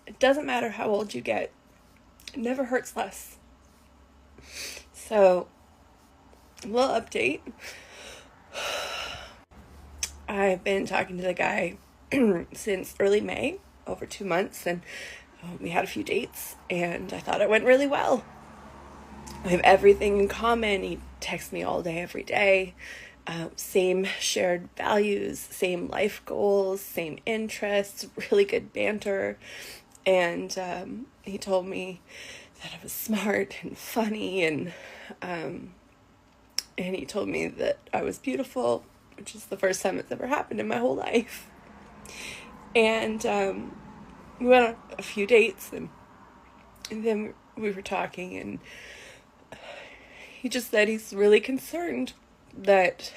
it doesn't matter how old you get. It never hurts less. So, a little update. I've been talking to the guy since early May, over 2 months, and we had a few dates, and I thought it went really well. We have everything in common. He texts me all day, every day. Same shared values, same life goals, same interests, really good banter. And he told me that I was smart and funny, and he told me that I was beautiful, which is the first time it's ever happened in my whole life. And we went on a few dates, and then we were talking, and he just said he's really concerned that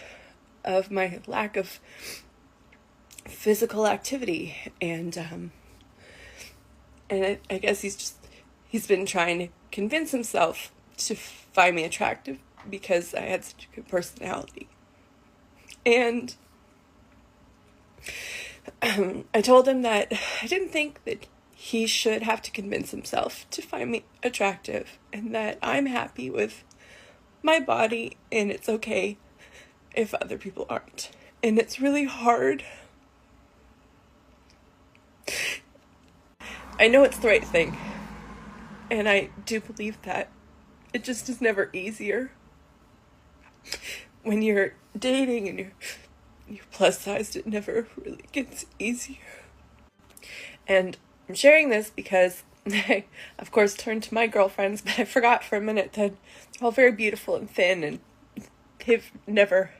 of my lack of physical activity, and I guess he's been trying to convince himself to find me attractive because I had such a good personality. And I told him that I didn't think that he should have to convince himself to find me attractive, and that I'm happy with my body, and it's okay if other people aren't. And it's really hard. I know it's the right thing, and I do believe that. It just is never easier. When you're dating and you're plus sized, it never really gets easier. And I'm sharing this because I, of course, turned to my girlfriends, but I forgot for a minute that they're all very beautiful and thin, and they've never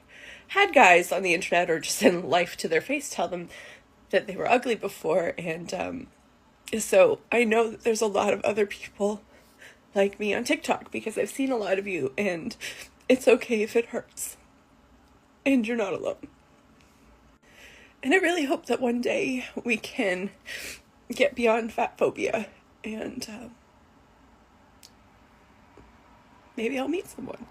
had guys on the internet or just in life to their face tell them that they were ugly before. And so I know that there's a lot of other people like me on TikTok because I've seen a lot of you, and it's okay if it hurts. And you're not alone. And I really hope that one day we can get beyond fat phobia, and maybe I'll meet someone.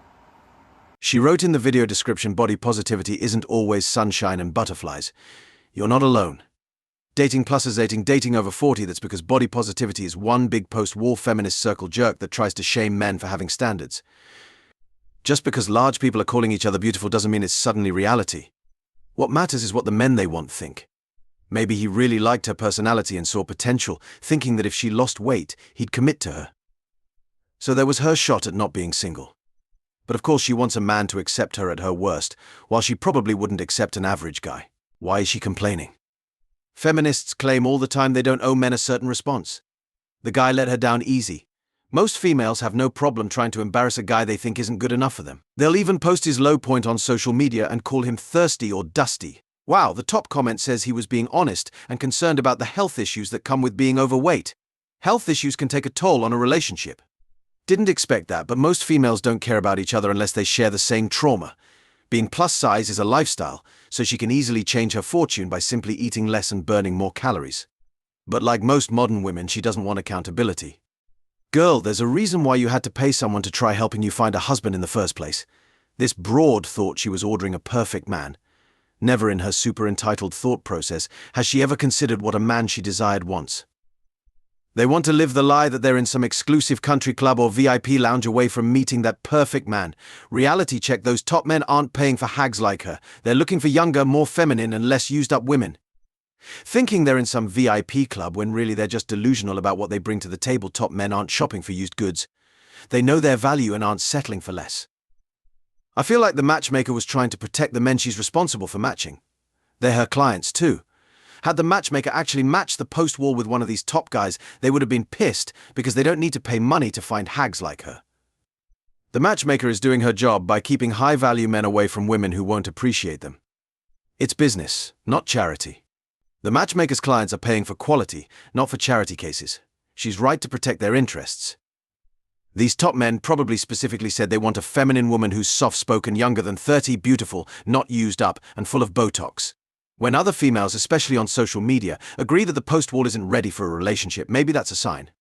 She wrote in the video description, body positivity isn't always sunshine and butterflies. You're not alone. Dating Plus is dating over 40. That's because body positivity is one big post-war feminist circle jerk that tries to shame men for having standards. Just because large people are calling each other beautiful doesn't mean it's suddenly reality. What matters is what the men they want think. Maybe he really liked her personality and saw potential, thinking that if she lost weight, he'd commit to her. So there was her shot at not being single. But of course she wants a man to accept her at her worst, while she probably wouldn't accept an average guy. Why is she complaining? Feminists claim all the time they don't owe men a certain response. The guy let her down easy. Most females have no problem trying to embarrass a guy they think isn't good enough for them. They'll even post his low point on social media and call him thirsty or dusty. Wow, the top comment says he was being honest and concerned about the health issues that come with being overweight. Health issues can take a toll on a relationship. Didn't expect that, but most females don't care about each other unless they share the same trauma. Being plus size is a lifestyle, so she can easily change her fortune by simply eating less and burning more calories. But like most modern women, she doesn't want accountability. Girl, there's a reason why you had to pay someone to try helping you find a husband in the first place. This broad thought she was ordering a perfect man. Never in her super entitled thought process has she ever considered what a man she desired wants. They want to live the lie that they're in some exclusive country club or VIP lounge away from meeting that perfect man. Reality check, those top men aren't paying for hags like her. They're looking for younger, more feminine and less used up women. Thinking they're in some VIP club when really they're just delusional about what they bring to the table. Top men aren't shopping for used goods. They know their value and aren't settling for less. I feel like the matchmaker was trying to protect the men she's responsible for matching. They're her clients too. Had the matchmaker actually matched the post-war with one of these top guys, they would have been pissed because they don't need to pay money to find hags like her. The matchmaker is doing her job by keeping high-value men away from women who won't appreciate them. It's business, not charity. The matchmaker's clients are paying for quality, not for charity cases. She's right to protect their interests. These top men probably specifically said they want a feminine woman who's soft-spoken, younger than 30, beautiful, not used up, and full of Botox. When other females, especially on social media, agree that the post-war isn't ready for a relationship, maybe that's a sign.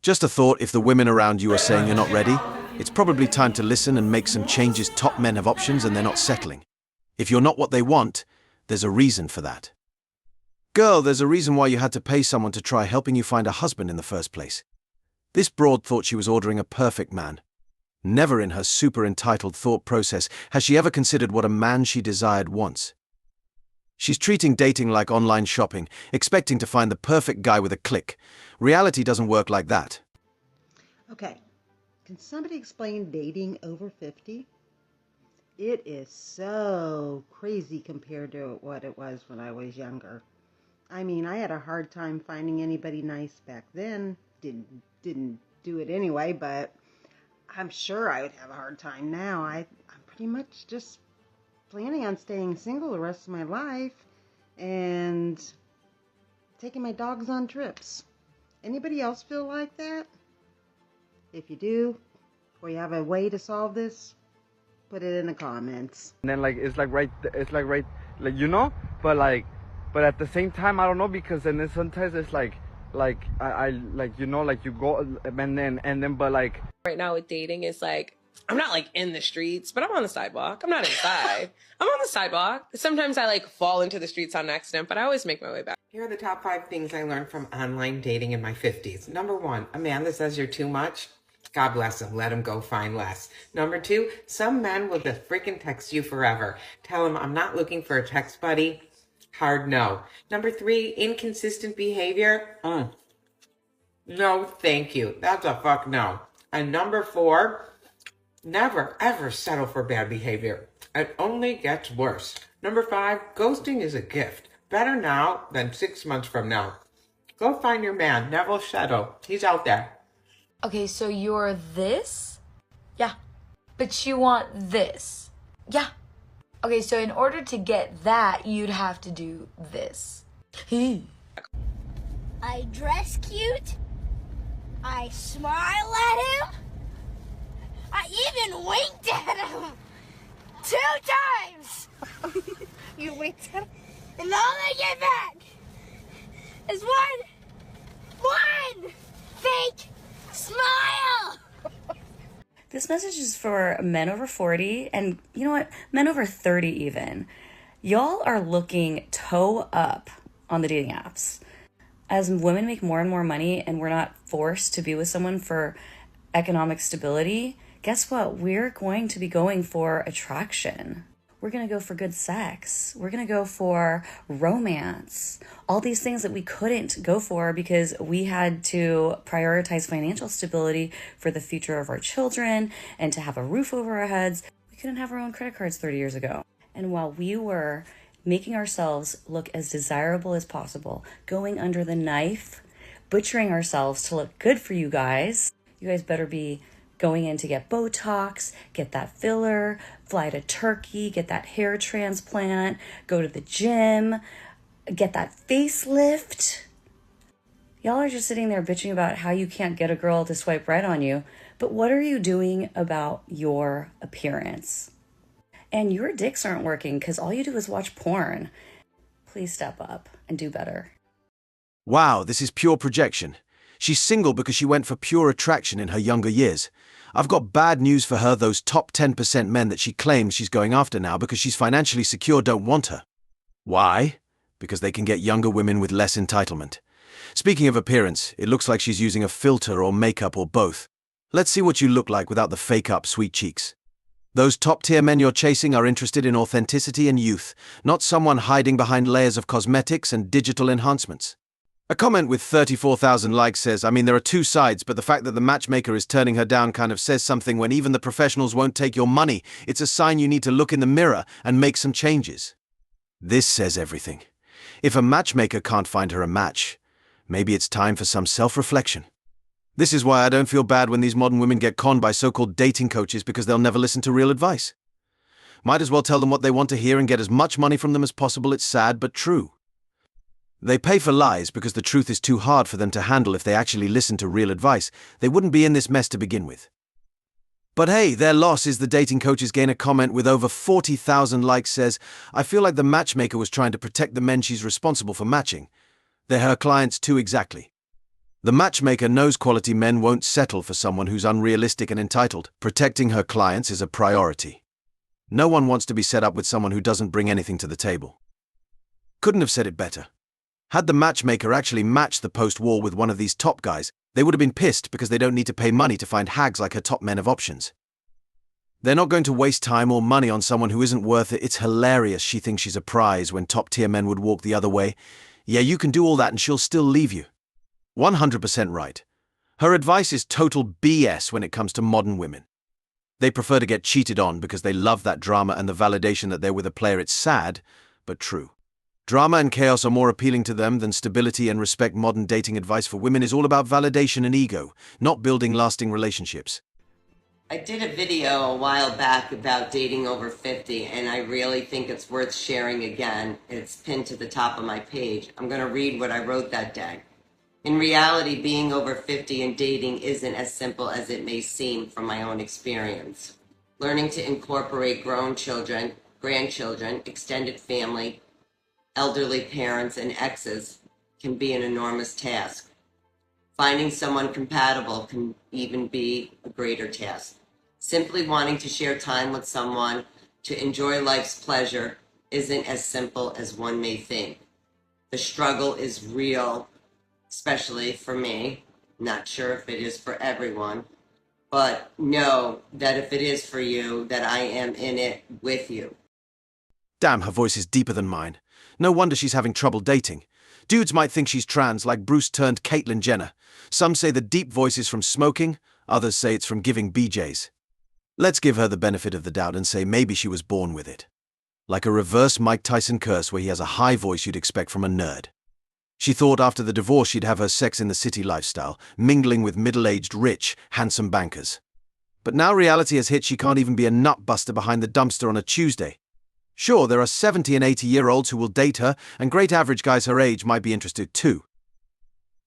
Just a thought, if the women around you are saying you're not ready, it's probably time to listen and make some changes. Top men have options and they're not settling. If you're not what they want, there's a reason for that. Girl, there's a reason why you had to pay someone to try helping you find a husband in the first place. This broad thought she was ordering a perfect man. Never in her super entitled thought process has she ever considered what a man she desired wants. She's treating dating like online shopping, expecting to find the perfect guy with a click. Reality doesn't work like that. Okay, can somebody explain dating over 50? It is so crazy compared to what it was when I was younger. I mean, I had a hard time finding anybody nice back then. Didn't do it anyway, but I'm sure I would have a hard time now. I'm pretty much just planning on staying single the rest of my life and taking my dogs on trips. Anybody else feel like that? If you do, or you have a way to solve this, put it in the comments. And then it's like but at the same time I don't know, because and then sometimes it's I you go and then but like Right now with dating is I'm not in the streets, but I'm on the sidewalk. I'm not inside. I'm on the sidewalk. Sometimes I fall into the streets on accident, but I always make my way back. Here are the top 5 things I learned from online dating in my 50s. Number 1, a man that says you're too much, God bless him. Let him go find less. Number 2, some men will just freaking text you forever. Tell him, I'm not looking for a text buddy. Hard no. Number 3, inconsistent behavior. No, thank you. That's a fuck no. And number 4, never ever settle for bad behavior. It only gets worse. Number 5, ghosting is a gift. Better now than 6 months from now. Go find your man, Neville Shadow. He's out there. Okay, so you're this? Yeah. But you want this? Yeah. Okay, so in order to get that, you'd have to do this. I dress cute. I smile at him. I even winked at him 2 times. You winked at him? And all I get back is one fake smile. This message is for men over 40 and, you know what, men over 30 even. Y'all are looking toe up on the dating apps. As women make more and more money and we're not forced to be with someone for economic stability, guess what? We're going to be going for attraction. We're going to go for good sex. We're going to go for romance. All these things that we couldn't go for because we had to prioritize financial stability for the future of our children and to have a roof over our heads. We couldn't have our own credit cards 30 years ago. And while we were making ourselves look as desirable as possible, going under the knife, butchering ourselves to look good for you guys better be going in to get Botox, get that filler, fly to Turkey, get that hair transplant, go to the gym, get that facelift. Y'all are just sitting there bitching about how you can't get a girl to swipe right on you, but what are you doing about your appearance? And your dicks aren't working because all you do is watch porn. Please step up and do better. Wow, this is pure projection. She's single because she went for pure attraction in her younger years. I've got bad news for her. Those top 10% men that she claims she's going after now because she's financially secure don't want her. Why? Because they can get younger women with less entitlement. Speaking of appearance, it looks like she's using a filter or makeup or both. Let's see what you look like without the fake-up sweet cheeks. Those top-tier men you're chasing are interested in authenticity and youth, not someone hiding behind layers of cosmetics and digital enhancements. A comment with 34,000 likes says, I mean, there are 2 sides, but the fact that the matchmaker is turning her down kind of says something. When even the professionals won't take your money, it's a sign you need to look in the mirror and make some changes. This says everything. If a matchmaker can't find her a match, maybe it's time for some self-reflection. This is why I don't feel bad when these modern women get conned by so-called dating coaches because they'll never listen to real advice. Might as well tell them what they want to hear and get as much money from them as possible. It's sad but true. They pay for lies because the truth is too hard for them to handle. If they actually listened to real advice, they wouldn't be in this mess to begin with. But hey, their loss is the dating coaches gain. A comment with over 40,000 likes says, I feel like the matchmaker was trying to protect the men she's responsible for matching. They're her clients too exactly. The matchmaker knows quality men won't settle for someone who's unrealistic and entitled. Protecting her clients is a priority. No one wants to be set up with someone who doesn't bring anything to the table. Couldn't have said it better. Had the matchmaker actually matched the post wall with one of these top guys, they would have been pissed because they don't need to pay money to find hags like her top men of options. They're not going to waste time or money on someone who isn't worth it. It's hilarious she thinks she's a prize when top-tier men would walk the other way. Yeah, you can do all that and she'll still leave you. 100% right. Her advice is total BS when it comes to modern women. They prefer to get cheated on because they love that drama and the validation that they're with a player. It's sad, but true. Drama and chaos are more appealing to them than stability and respect. Modern dating advice for women is all about validation and ego, not building lasting relationships. I did a video a while back about dating over 50, and I really think it's worth sharing again. It's pinned to the top of my page. I'm going to read what I wrote that day. In reality, being over 50 and dating isn't as simple as it may seem from my own experience. Learning to incorporate grown children, grandchildren, extended family, elderly parents, and exes can be an enormous task. Finding someone compatible can even be a greater task. Simply wanting to share time with someone to enjoy life's pleasure isn't as simple as one may think. The struggle is real, especially for me. Not sure if it is for everyone, but know that if it is for you, that I am in it with you. Damn, her voice is deeper than mine. No wonder she's having trouble dating. Dudes might think she's trans, like Bruce turned Caitlyn Jenner. Some say the deep voice is from smoking, others say it's from giving BJs. Let's give her the benefit of the doubt and say maybe she was born with it. Like a reverse Mike Tyson curse where he has a high voice you'd expect from a nerd. She thought after the divorce she'd have her Sex in the City lifestyle, mingling with middle-aged, rich, handsome bankers. But now reality has hit. She can't even be a nutbuster behind the dumpster on a Tuesday. Sure, there are 70 and 80-year-olds who will date her, and great average guys her age might be interested too.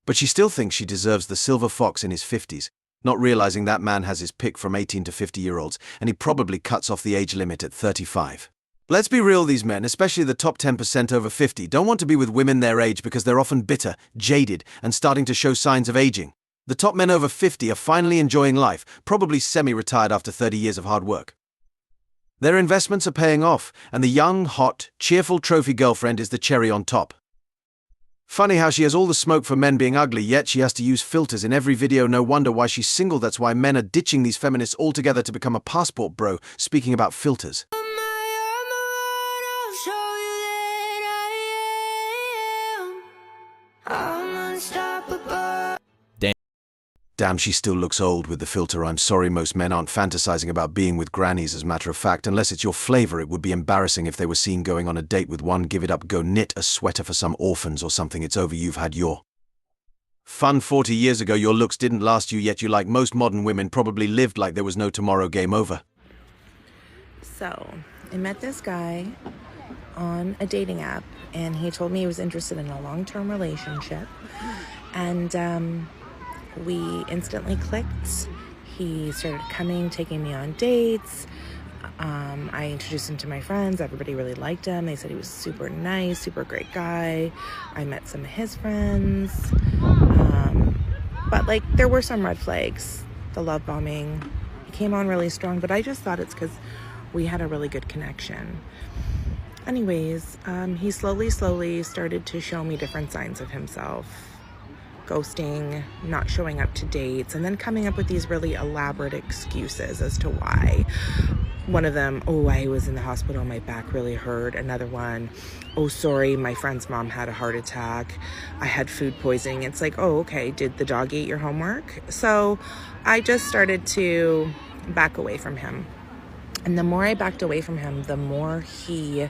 But she still thinks she deserves the silver fox in his 50s, not realizing that man has his pick from 18 to 50-year-olds, and he probably cuts off the age limit at 35. Let's be real, these men, especially the top 10% over 50, don't want to be with women their age because they're often bitter, jaded, and starting to show signs of aging. The top men over 50 are finally enjoying life, probably semi-retired after 30 years of hard work. Their investments are paying off, and the young, hot, cheerful trophy girlfriend is the cherry on top. Funny how she has all the smoke for men being ugly, yet she has to use filters in every video. No wonder why she's single. That's why men are ditching these feminists altogether to become a passport bro. Speaking about filters. Damn, she still looks old with the filter. I'm sorry, most men aren't fantasizing about being with grannies. As a matter of fact, unless it's your flavor, it would be embarrassing if they were seen going on a date with one. Give it up, go knit a sweater for some orphans or something. It's over, you've had your fun. 40 years ago, your looks didn't last you, yet you, like most modern women, probably lived like there was no tomorrow. Game over. So, I met this guy on a dating app, and he told me he was interested in a long-term relationship, and we instantly clicked. He started coming, taking me on dates. I introduced him to my friends. Everybody really liked him. They said he was super nice, super great guy. I met some of his friends. But like, there were some red flags. The love bombing. He came on really strong, but I just thought it's because we had a really good connection. Anyways, he slowly started to show me different signs of himself. Ghosting, not showing up to dates, and then coming up with these really elaborate excuses as to why. One of them, oh, I was in the hospital, my back really hurt. Another one, oh, sorry, my friend's mom had a heart attack. I had food poisoning. It's like, oh, okay, did the dog eat your homework? So I just started to back away from him. And the more I backed away from him, the more he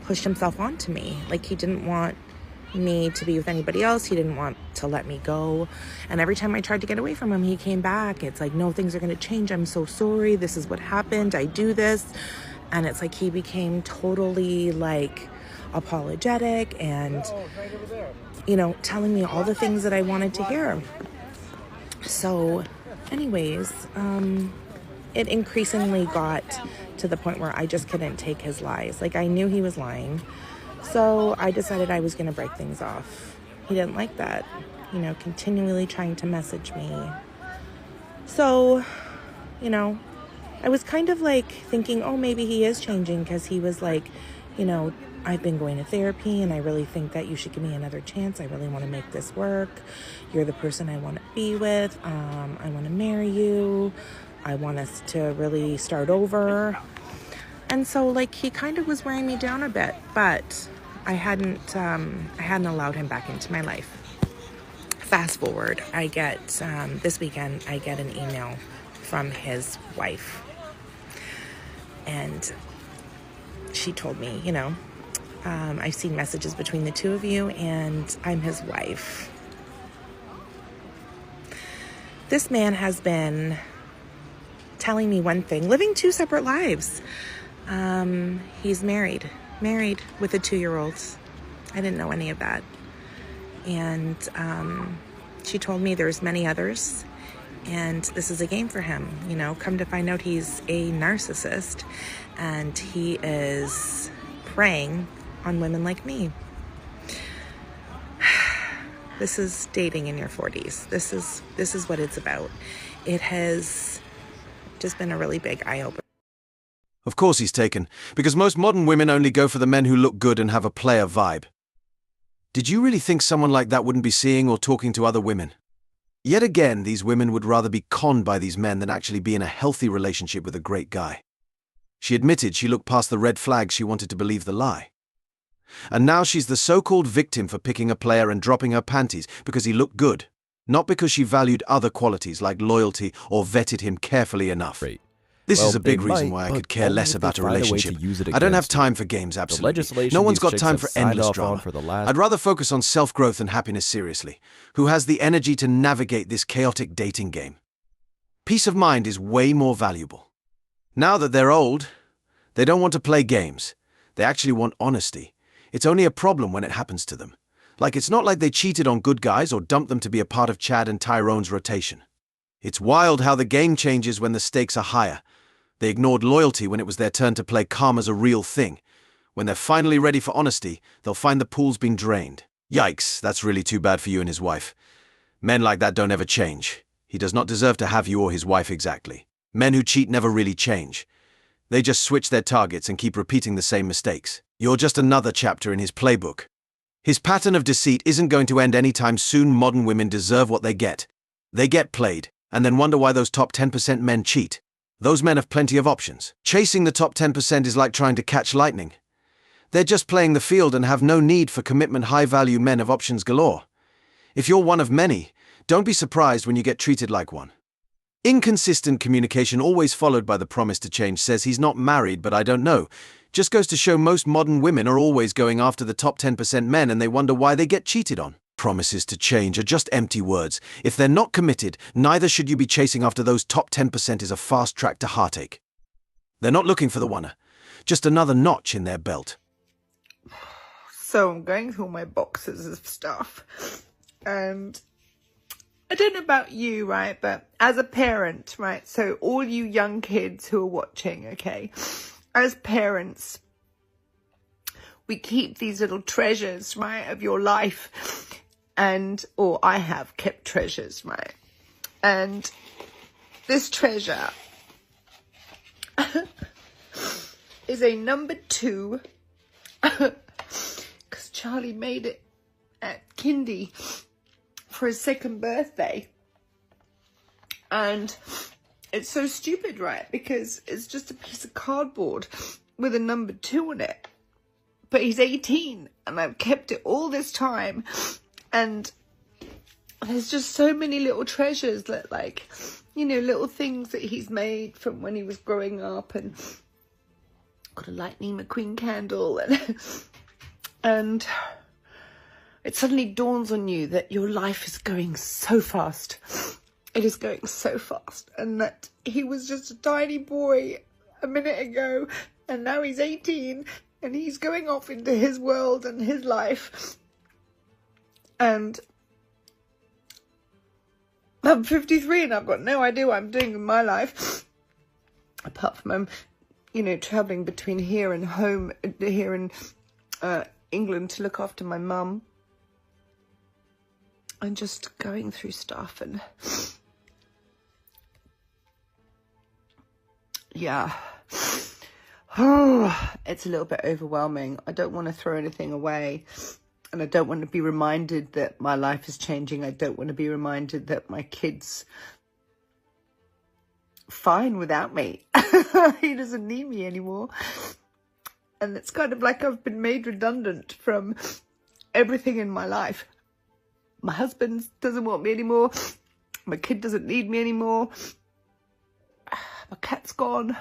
pushed himself onto me. Like, he didn't want me to be with anybody else. He didn't want to let me go. And every time I tried to get away from him, he came back. It's like, no, things are going to change. I'm so sorry. This is what happened. I do this. And it's like he became totally like apologetic and, you know, telling me all the things that I wanted to hear. So anyways, it increasingly got to the point where I just couldn't take his lies. Like, I knew he was lying. So I decided I was going to break things off. He didn't like that, you know, continually trying to message me. So, you know, I was kind of like thinking, oh, maybe he is changing, because he was like, you know, I've been going to therapy and I really think that you should give me another chance. I really want to make this work. You're the person I want to be with. I want to marry you. I want us to really start over. And so, like, he kind of was wearing me down a bit, but I hadn't allowed him back into my life. Fast forward, I get, this weekend, I get an email from his wife. And she told me, you know, I've seen messages between the two of you and I'm his wife. This man has been telling me one thing, living two separate lives. He's married with a 2-year-old. I didn't know any of that. And she told me there's many others, and this is a game for him. You know, come to find out he's a narcissist, and he is preying on women like me. This is dating in your 40s. This is what it's about. It has just been a really big eye-opener. Of course he's taken, because most modern women only go for the men who look good and have a player vibe. Did you really think someone like that wouldn't be seeing or talking to other women? Yet again, these women would rather be conned by these men than actually be in a healthy relationship with a great guy. She admitted she looked past the red flags. She wanted to believe the lie. And now she's the so-called victim for picking a player and dropping her panties because he looked good, not because she valued other qualities like loyalty or vetted him carefully enough. This is a big reason why I could care less about a relationship. I don't have time for games, absolutely. No one's got time for endless drama. I'd rather focus on self-growth and happiness seriously. Who has the energy to navigate this chaotic dating game? Peace of mind is way more valuable. Now that they're old, they don't want to play games. They actually want honesty. It's only a problem when it happens to them. Like, it's not like they cheated on good guys or dumped them to be a part of Chad and Tyrone's rotation. It's wild how the game changes when the stakes are higher. They ignored loyalty when it was their turn to play calm as a real thing. When they're finally ready for honesty, they'll find the pool's been drained. Yikes, that's really too bad for you and his wife. Men like that don't ever change. He does not deserve to have you or his wife exactly. Men who cheat never really change. They just switch their targets and keep repeating the same mistakes. You're just another chapter in his playbook. His pattern of deceit isn't going to end anytime soon. Modern women deserve what they get. They get played, and then wonder why those top 10% men cheat. Those men have plenty of options. Chasing the top 10% is like trying to catch lightning. They're just playing the field and have no need for commitment. High-value men have options galore. If you're one of many, don't be surprised when you get treated like one. Inconsistent communication always followed by the promise to change says he's not married, but I don't know. Just goes to show most modern women are always going after the top 10% men and they wonder why they get cheated on. Promises to change are just empty words. If they're not committed, neither should you be chasing after those top 10% is a fast track to heartache. They're not looking for the one, just another notch in their belt. So I'm going through all my boxes of stuff, and I don't know about you, right, but as a parent, right, so all you young kids who are watching, okay, as parents, we keep these little treasures, right, of your life, or I have kept treasures, right, and this treasure is a number 2, because Charlie made it at kindy for his 2nd birthday, and it's so stupid, right, because it's just a piece of cardboard with a number 2 on it, but he's 18 and I've kept it all this time, and there's just so many little treasures that, like, you know, little things that he's made from when he was growing up, and got a Lightning McQueen candle, and it suddenly dawns on you that your life is going so fast. It is going so fast. And that he was just a tiny boy a minute ago, and now he's 18, and he's going off into his world and his life. And I'm 53 and I've got no idea what I'm doing with my life. Apart from, you know, traveling between here and home, here in England to look after my mum. And just going through stuff, and yeah. It's a little bit overwhelming. I don't want to throw anything away. And I don't want to be reminded that my life is changing. I don't want to be reminded that my kid's fine without me. He doesn't need me anymore. And it's kind of like I've been made redundant from everything in my life. My husband doesn't want me anymore. My kid doesn't need me anymore. My cat's gone.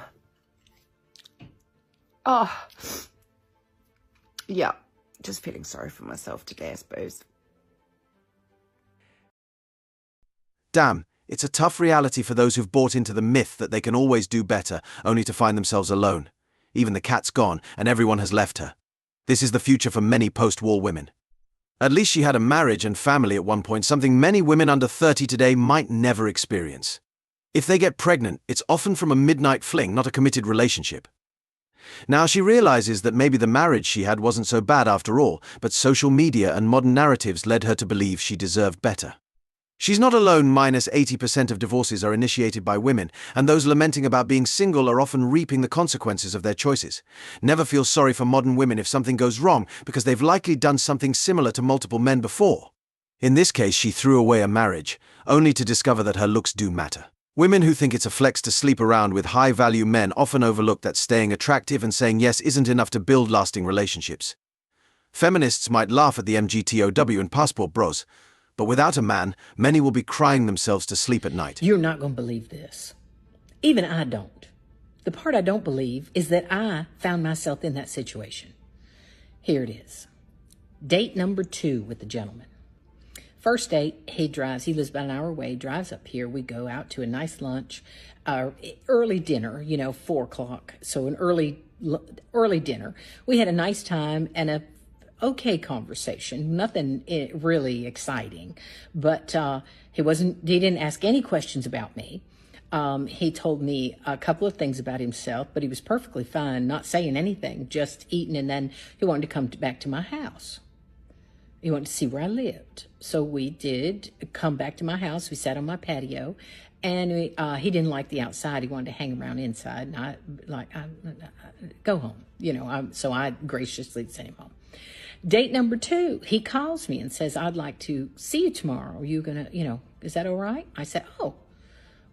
Yeah, just feeling sorry for myself today, I suppose. Damn, it's a tough reality for those who've bought into the myth that they can always do better, only to find themselves alone. Even the cat's gone, and everyone has left her. This is the future for many post-war women. At least she had a marriage and family at one point, something many women under 30 today might never experience. If they get pregnant, it's often from a midnight fling, not a committed relationship. Now she realizes that maybe the marriage she had wasn't so bad after all, but social media and modern narratives led her to believe she deserved better. She's not alone. -80% of divorces are initiated by women, and those lamenting about being single are often reaping the consequences of their choices. Never feel sorry for modern women if something goes wrong, because they've likely done something similar to multiple men before. In this case, she threw away a marriage, only to discover that her looks do matter. Women who think it's a flex to sleep around with high-value men often overlook that staying attractive and saying yes isn't enough to build lasting relationships. Feminists might laugh at the MGTOW and passport bros, but without a man, many will be crying themselves to sleep at night. You're not going to believe this. Even I don't. The part I don't believe is that I found myself in that situation. Here it is. Date number 2 with the gentleman. First date, he lives about an hour away, drives up here. We go out to a nice lunch, early dinner, 4 o'clock. So an early dinner. We had a nice time and a okay conversation, nothing really exciting, but he didn't ask any questions about me. He told me a couple of things about himself, but he was perfectly fine not saying anything, just eating, and then he wanted to come back to my house. He wanted to see where I lived. So we did come back to my house. We sat on my patio, and he didn't like the outside. He wanted to hang around inside, and I go home, so I graciously sent him home. Date number 2, he calls me and says, I'd like to see you tomorrow. Are you going to, is that all right? I said, oh,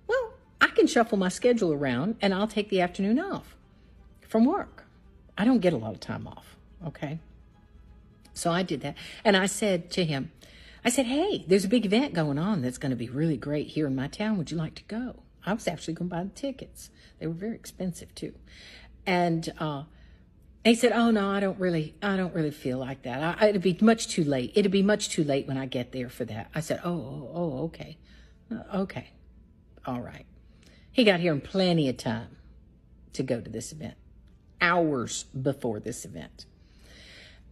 well, I can shuffle my schedule around and I'll take the afternoon off from work. I don't get a lot of time off, okay? So I did that. And I said to him, hey, there's a big event going on that's going to be really great here in my town. Would you like to go? I was actually going to buy the tickets. They were very expensive too. And, he said, oh, no, I don't really feel like that. It'd be much too late. It'd be much too late when I get there for that. I said, oh, okay. Okay. All right. He got here in plenty of time to go to this event, hours before this event.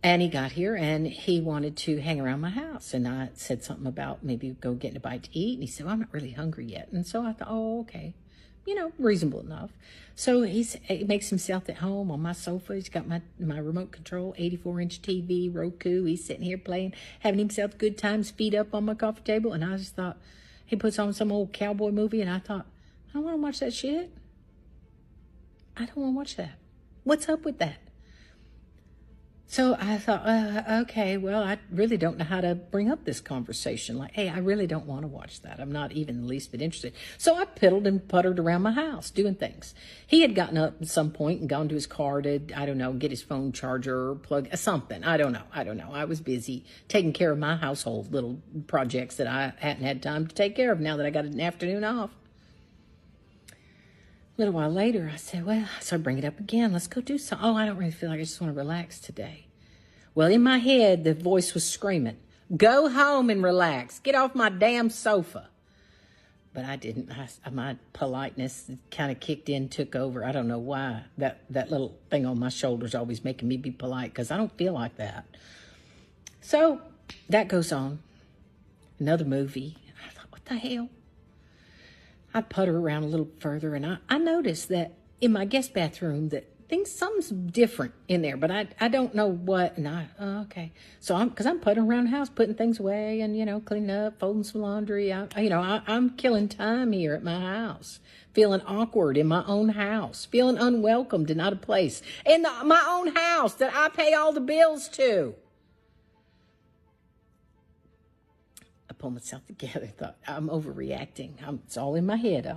And he got here and he wanted to hang around my house. And I said something about maybe go getting a bite to eat. And he said, well, I'm not really hungry yet. And so I thought, oh, okay. Reasonable enough. So he makes himself at home on my sofa. He's got my remote control, 84-inch TV, Roku. He's sitting here playing, having himself good times, feet up on my coffee table. And I just thought, he puts on some old cowboy movie, and I thought, I don't want to watch that shit. I don't want to watch that. What's up with that? So I thought, okay, well, I really don't know how to bring up this conversation. Like, hey, I really don't want to watch that. I'm not even the least bit interested. So I piddled and puttered around my house doing things. He had gotten up at some point and gone to his car to, get his phone charger or plug something. I don't know. I was busy taking care of my household little projects that I hadn't had time to take care of now that I got an afternoon off. A little while later, I said, so I bring it up again. Let's go do something. Oh, I don't really feel like I just want to relax today. Well, in my head, the voice was screaming, go home and relax. Get off my damn sofa. But I didn't. My politeness kind of kicked in, took over. I don't know why. That little thing on my shoulder is always making me be polite because I don't feel like that. So that goes on. Another movie. I thought, what the hell? I putter around a little further, and I noticed that in my guest bathroom that something's different in there, but I don't know what. And okay. So I'm putting around the house, putting things away, and cleaning up, folding some laundry. I'm killing time here at my house, feeling awkward in my own house, feeling unwelcomed and out of place in my own house that I pay all the bills to. I pulled myself together. Thought I'm overreacting. It's all in my head.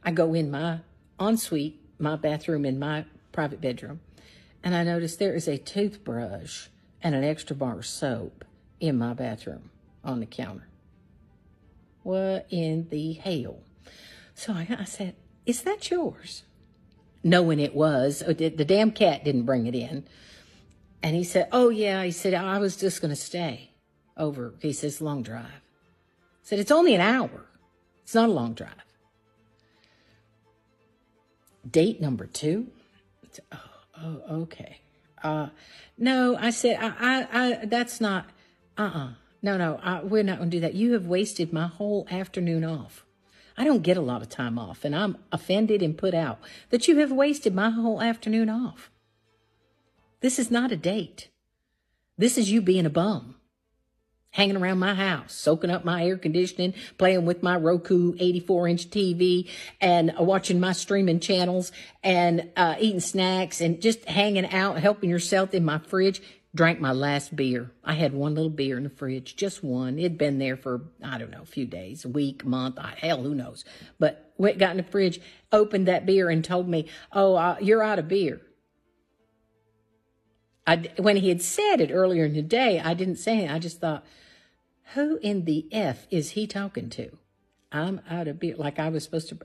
I go in my ensuite, my bathroom in my private bedroom, and I notice there is a toothbrush and an extra bar of soap in my bathroom on the counter. What in the hell? So I said, is that yours? Knowing it was. The damn cat didn't bring it in. And he said, oh yeah. He said, I was just going to stay over. He says, long drive. I said, it's only an hour. It's not a long drive. Date number 2. Oh, okay. No, I said, that's not, no, we're not going to do that. You have wasted my whole afternoon off. I don't get a lot of time off, and I'm offended and put out that you have wasted my whole afternoon off. This is not a date. This is you being a bum. Hanging around my house, soaking up my air conditioning, playing with my Roku 84-inch TV, and watching my streaming channels, and eating snacks, and just hanging out, helping yourself in my fridge. Drank my last beer. I had one little beer in the fridge, just one. It'd been there for, I don't know, a few days, a week, month, hell, who knows. But got in the fridge, opened that beer, and told me, oh, you're out of beer. When he had said it earlier in the day, I didn't say it. I just thought, who in the F is he talking to? I'm out of beer. Like I was supposed to.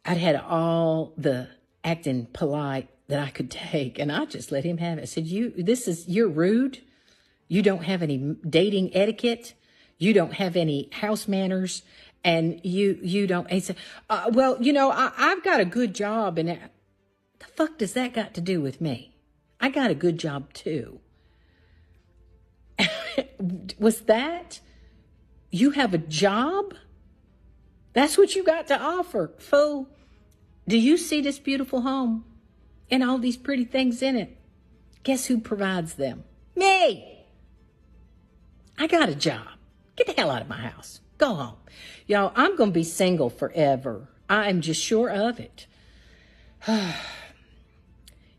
I'd had all the acting polite that I could take, and I just let him have it. I said, you're rude. You don't have any dating etiquette. You don't have any house manners, and you don't. He said, well, I've got a good job, and the fuck does that got to do with me? I got a good job too. Was that? You have a job? That's what you got to offer, fool. Do you see this beautiful home and all these pretty things in it? Guess who provides them? Me. I got a job. Get the hell out of my house. Go home. Y'all, I'm going to be single forever. I am just sure of it.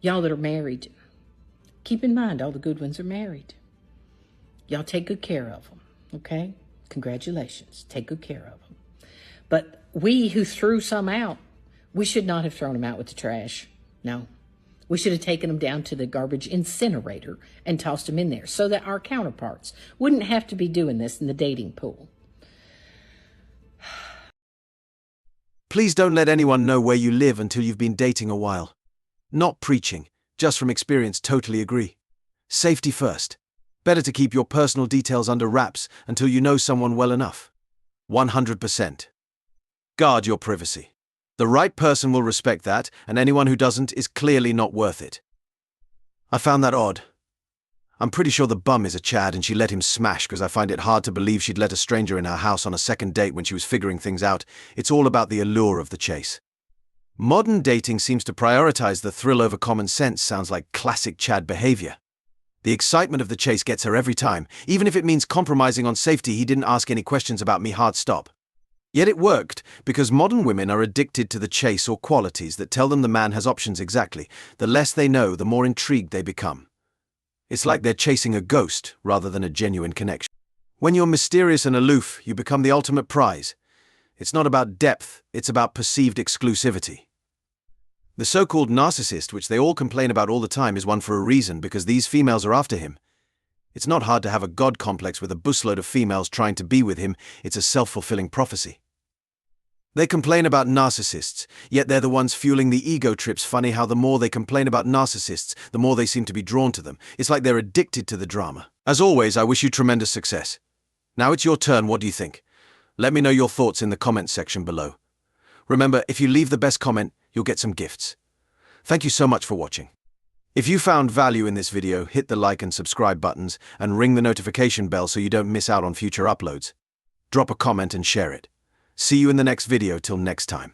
Y'all that are married, keep in mind all the good ones are married. Y'all take good care of them, okay? Congratulations. Take good care of them. But we who threw some out, we should not have thrown them out with the trash. No. We should have taken them down to the garbage incinerator and tossed them in there so that our counterparts wouldn't have to be doing this in the dating pool. Please don't let anyone know where you live until you've been dating a while. Not preaching, just from experience, totally agree. Safety first. Better to keep your personal details under wraps until you know someone well enough. 100%. Guard your privacy. The right person will respect that, and anyone who doesn't is clearly not worth it. I found that odd. I'm pretty sure the bum is a Chad and she let him smash because I find it hard to believe she'd let a stranger in her house on a second date when she was figuring things out. It's all about the allure of the chase. Modern dating seems to prioritize the thrill over common sense. Sounds like classic Chad behavior. The excitement of the chase gets her every time, even if it means compromising on safety. He didn't ask any questions about me, hard stop. Yet it worked, because modern women are addicted to the chase or qualities that tell them the man has options. Exactly. The less they know, the more intrigued they become. It's like they're chasing a ghost rather than a genuine connection. When you're mysterious and aloof, you become the ultimate prize. It's not about depth, it's about perceived exclusivity. The so-called narcissist, which they all complain about all the time, is one for a reason, because these females are after him. It's not hard to have a god complex with a busload of females trying to be with him. It's a self-fulfilling prophecy. They complain about narcissists, yet they're the ones fueling the ego trips. Funny how the more they complain about narcissists, the more they seem to be drawn to them. It's like they're addicted to the drama. As always, I wish you tremendous success. Now it's your turn. What do you think? Let me know your thoughts in the comments section below. Remember, if you leave the best comment, you'll get some gifts. Thank you so much for watching. If you found value in this video, hit the like and subscribe buttons and ring the notification bell so you don't miss out on future uploads. Drop a comment and share it. See you in the next video. Till next time.